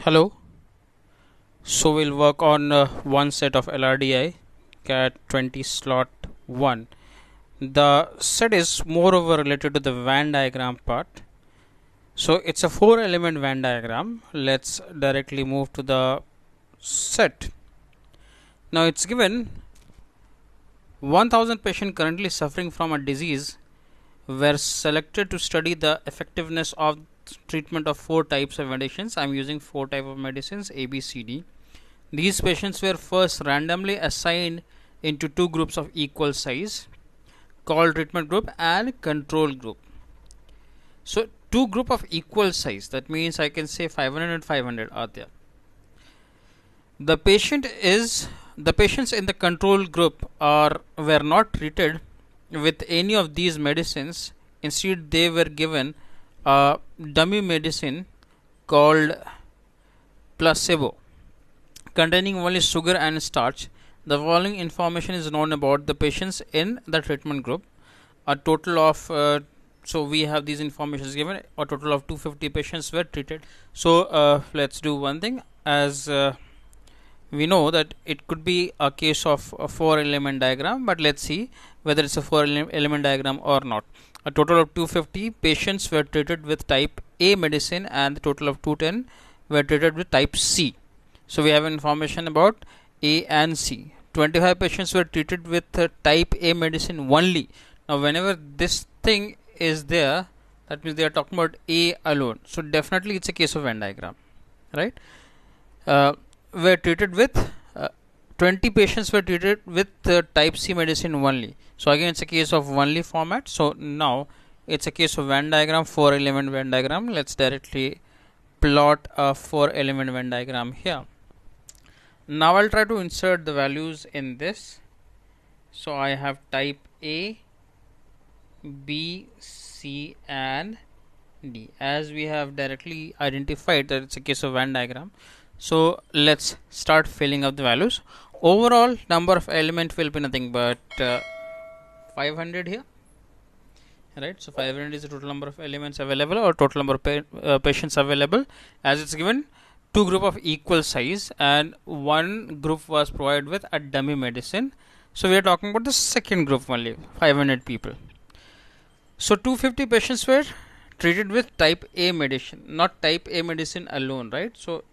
Hello. So we'll work on one set of LRDI CAT 20 slot 1. The set is moreover related to the Venn diagram part. So it's a 4 element Venn diagram. Let's directly move to the set. Now it's given 1000 patients currently suffering from a disease were selected to study the effectiveness of treatment of 4 types of medicines. I am using 4 types of medicines A, B, C, D. These patients were first randomly assigned into 2 groups of equal size called treatment group and control group. So 2 group of equal size, that means I can say 500 and 500 are there. The patients in the control group were not treated with any of these medicines. Instead they were given a dummy medicine called placebo containing only sugar and starch. The following information is known about the patients in the treatment group. A total of so we have these informations given. A total of 250 patients were treated. So let's do one thing. As we know that it could be a case of a 4 element diagram, but let's see whether it's a 4 element diagram or not. A total of 250 patients were treated with type A medicine and the total of 210 were treated with type C. So we have information about A and C. 25 patients were treated with type A medicine only. Now whenever this thing is there, that means they are talking about A alone. So definitely it's a case of Venn diagram, right? Were treated with 20 patients were treated with type C medicine only. So again it's a case of only format. So now it's a case of Venn diagram, 4 element Venn diagram. Let's directly plot a 4 element Venn diagram here. Now I'll try to insert the values in this. So I have type A, B, C and D, as we have directly identified that it's a case of Venn diagram. So let's start filling up the values. Overall number of element will be nothing but 500 here, right? So 500 is the total number of elements available or total number of patients available, as it's given 2 group of equal size and 1 group was provided with a dummy medicine. So we are talking about the second group only, 500 people. So 250 patients were treated with type A medicine, not type A medicine alone, right? So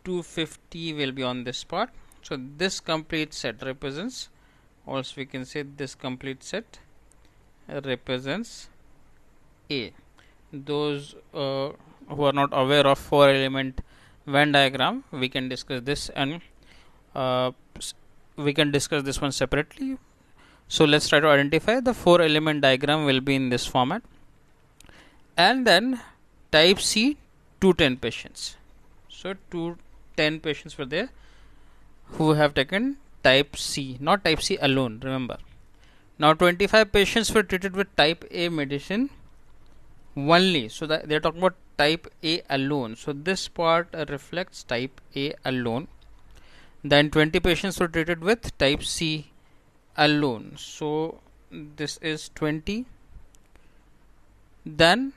250 will be on this part. So this complete set represents, also we can say this complete set represents A. Those who are not aware of 4 element Venn diagram, we can discuss this and we can discuss this one separately. So let's try to identify the 4 element diagram will be in this format. And then type C 210 patients. So 210 patients were there who have taken type C, not type C alone, remember. Now 25 patients were treated with type A medicine only. So that they are talking about type A alone. So this part reflects type A alone. Then 20 patients were treated with type C alone. So this is 20. Then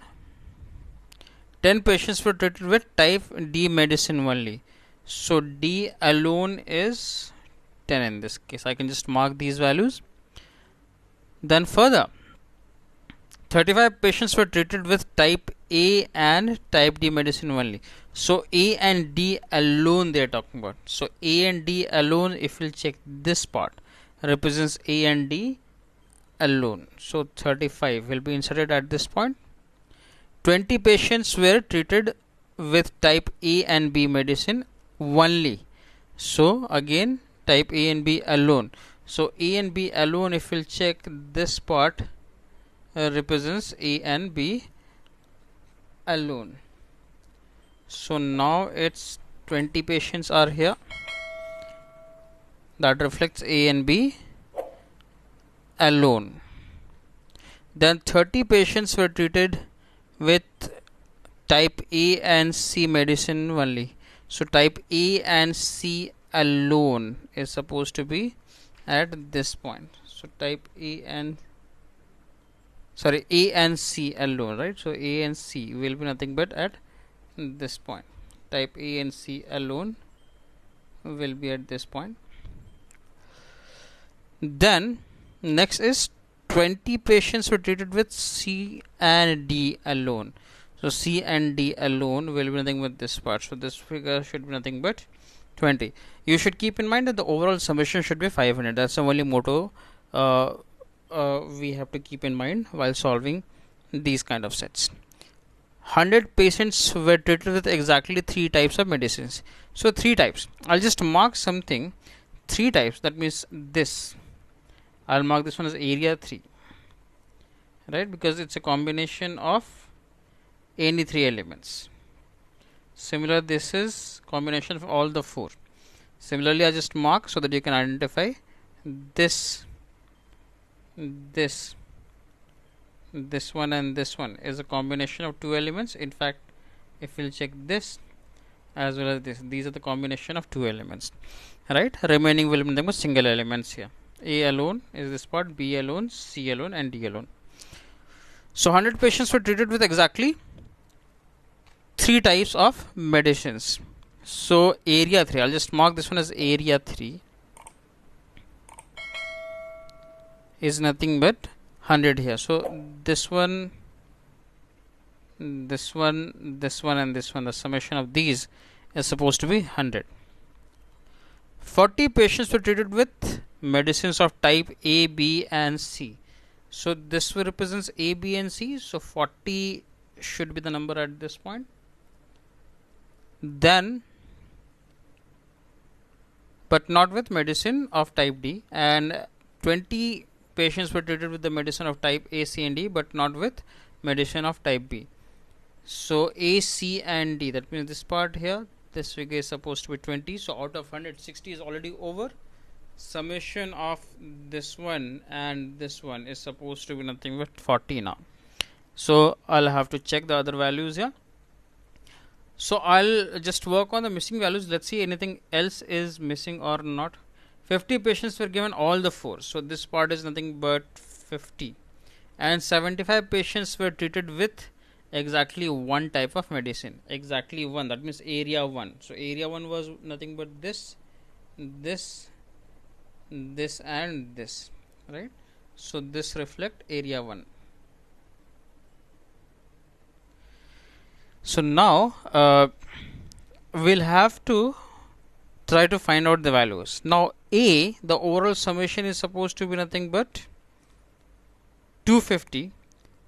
10 patients were treated with type D medicine only. So D alone is 10 in this case. I can just mark these values. Then further 35 patients were treated with type A and type D medicine only. So A and D alone they are talking about. So A and D alone, if we'll check this part, represents A and D alone. So 35 will be inserted at this point. 20 patients were treated with type A and B medicine only. So again type A and B alone. So A and B alone, if we'll check this part, represents A and B alone. So now it's 20 patients are here, that reflects A and B alone. Then 30 patients were treated with type A and C medicine only. So type A and C alone is supposed to be at this point. So type A and C alone, right? So A and C will be nothing but at this point. type A and C alone will be at this point. Then next is 20 patients were treated with C and D alone. So C and D alone will be nothing but this part. So this figure should be nothing but 20. You should keep in mind that the overall summation should be 500. That's the only motto we have to keep in mind while solving these kind of sets. 100 patients were treated with exactly 3 types of medicines. So 3 types. I'll just mark something. 3 types. That means this. I'll mark this one as area 3. Right? Because it's a combination of any 3 elements. Similar, this is combination of all the 4. Similarly, I just mark so that you can identify this one and this one is a combination of 2 elements. In fact, if we'll check this as well as this, these are the combination of 2 elements, right? Remaining will be nothing but single elements here. A alone is this part, B alone, C alone and D alone. So 100 patients were treated with exactly 3 types of medicines. So area 3, I'll just mark this one as area 3 is nothing but 100 here. So this one, this one, this one and this one, the summation of these is supposed to be 100. 40 patients were treated with medicines of type A, B and C. So this represents A, B and C. So 40 should be the number at this point. Then, but not with medicine of type D, and 20 patients were treated with the medicine of type A, C and D, but not with medicine of type B. So A, C and D, that means this part here, this figure is supposed to be 20. So out of 100, 60 is already over. Summation of this one and this one is supposed to be nothing but 40 now. So I'll have to check the other values here. So I'll just work on the missing values. Let's see anything else is missing or not. 50 patients were given all the 4. So this part is nothing but 50. And 75 patients were treated with exactly 1 type of medicine. Exactly 1. That means area 1. So area 1 was nothing but this and this. Right? So this reflect area 1. So now we'll have to try to find out the values. Now A, the overall summation is supposed to be nothing but 250.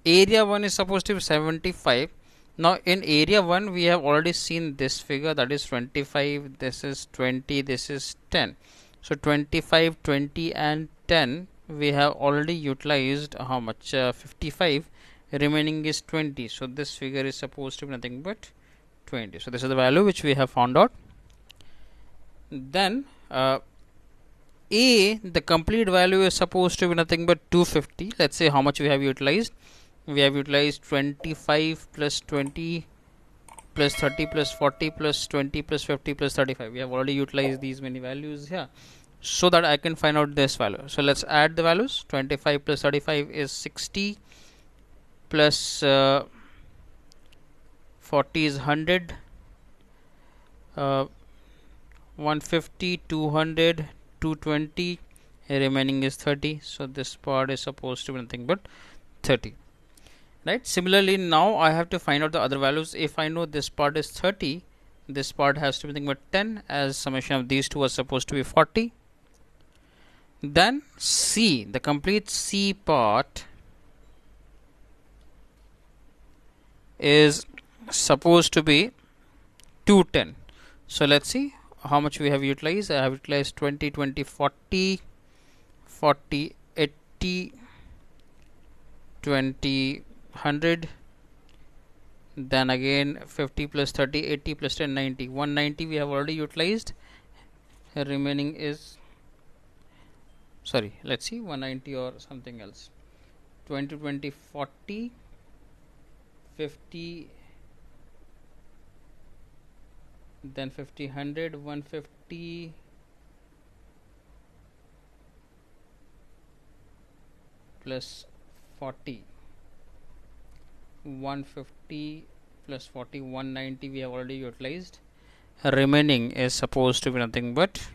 Area 1 is supposed to be 75. Now in area 1 we have already seen this figure, that is 25, this is 20, this is 10. So 25, 20 and 10 we have already utilized how much? 55. Remaining is 20. So this figure is supposed to be nothing but 20. So this is the value which we have found out. Then A, the complete value is supposed to be nothing but 250. Let's say how much we have utilized. We have utilized 25 plus 20 plus 30 plus 40 plus 20 plus 50 plus 35. We have already utilized these many values here, so that I can find out this value. So let's add the values. 25 plus 35 is 60 plus 40 is 100, 150, 200, 220, remaining is 30. So this part is supposed to be nothing but 30. Right. Similarly, now I have to find out the other values. If I know this part is 30, this part has to be nothing but 10, as summation of these two was supposed to be 40. Then C, the complete C part is supposed to be 210. So let's see how much we have utilized. I have utilized 20, 20, 40, 40, 80, 20, 100, then again 50 plus 30, 80 plus 10, 90. 190 we have already utilized. Remaining is, sorry, let's see, 190 or something else. 20, 20, 40, 50, then 50, 100, 150, plus 40, 150 plus 40, 190 we have already utilized. remaining is supposed to be nothing but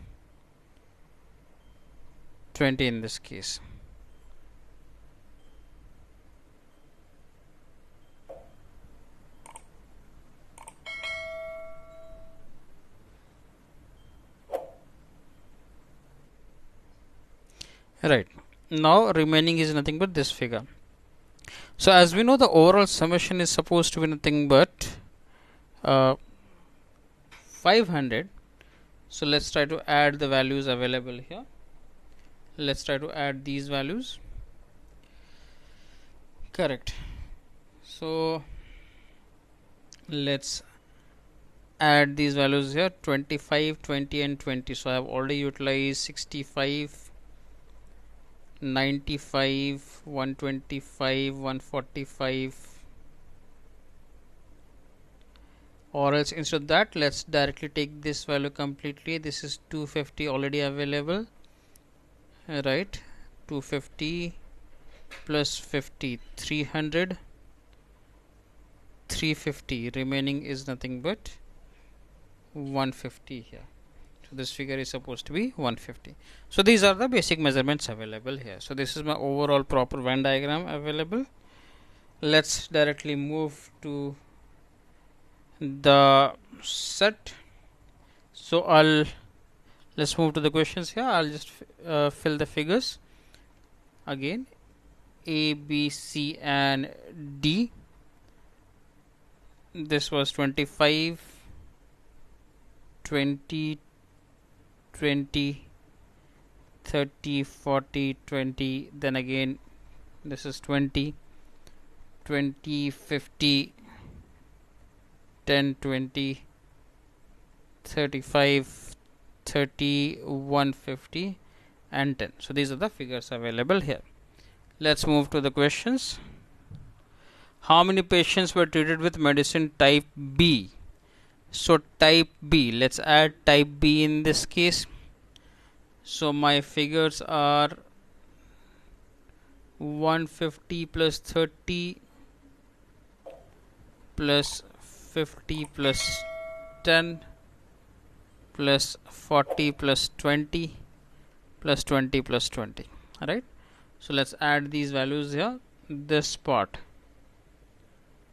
20 in this case. Right. Now remaining is nothing but this figure. So as we know, the overall summation is supposed to be nothing but 500. So let's try to add the values available here. Let's try to add these values. Correct. So let's add these values here, 25, 20 and 20. So I have already utilized 65, 95, 125, 145, or else instead of that let's directly take this value completely. This is 250 already available, right? 250 plus 50, 300, 350, remaining is nothing but 150 here. So this figure is supposed to be 150. So these are the basic measurements available here. So this is my overall proper Venn diagram available. Let's directly move to the set. So let's move to the questions here. I'll just fill the figures again. A, B, C and D. This was 25, 20, 20, 30, 40, 20, then again this is 20, 20, 50, 10, 20, 35, 30, 150 and 10. So these are the figures available here. Let's move to the questions. How many patients were treated with medicine type B? So type B, let's add type B in this case. So my figures are 150 plus 30 plus 50 plus 10 plus 40 plus 20 plus 20 plus 20. Alright. So let's add these values here. This part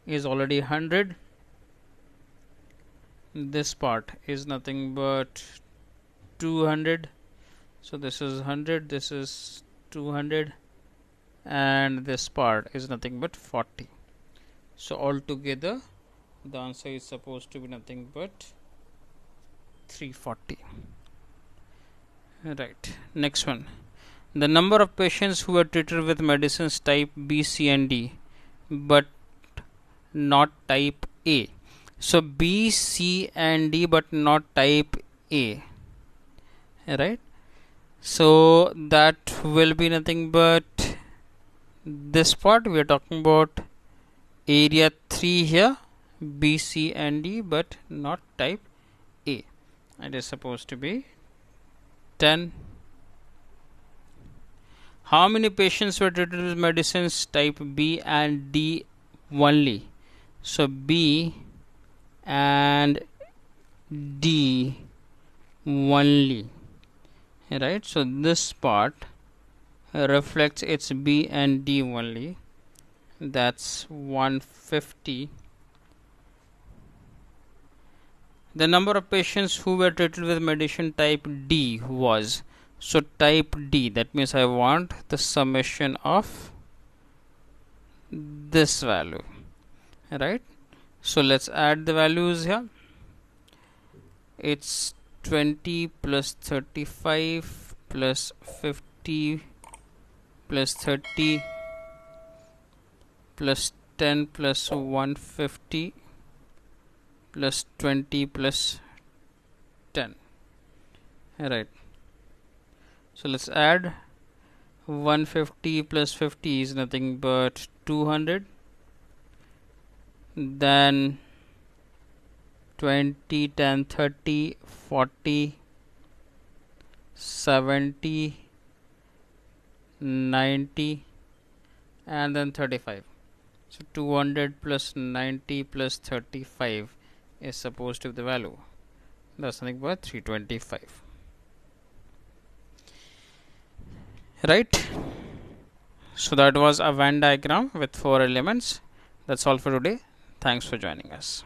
is already 100. This part is nothing but 200. So this is 100, this is 200, and this part is nothing but 40. So altogether the answer is supposed to be nothing but 340. Right. Next one. The number of patients who were treated with medicines type B, C and D but not type A. So B, C and D but not type A. Right. So that will be nothing but this part. We are talking about area 3 here, B, C and D but not type A. It is supposed to be 10. How many patients were treated with medicines type B and D only? So B and D only. Right. So this part reflects its B and D only. That's 150. The number of patients who were treated with medicine type D was, so type D, that means I want the summation of this value, right? So let's add the values here. It's 20 plus 35 plus 50 plus 30 plus 10 plus 150 plus 20 plus 10. Right. So let's add 150 plus 50 is nothing but 200. Then 20, 10, 30, 40, 70, 90 and then 35. So 200 plus 90 plus 35 is supposed to be the value. That's nothing but 325. Right. So that was a Venn diagram with 4 elements. That's all for today. Thanks for joining us.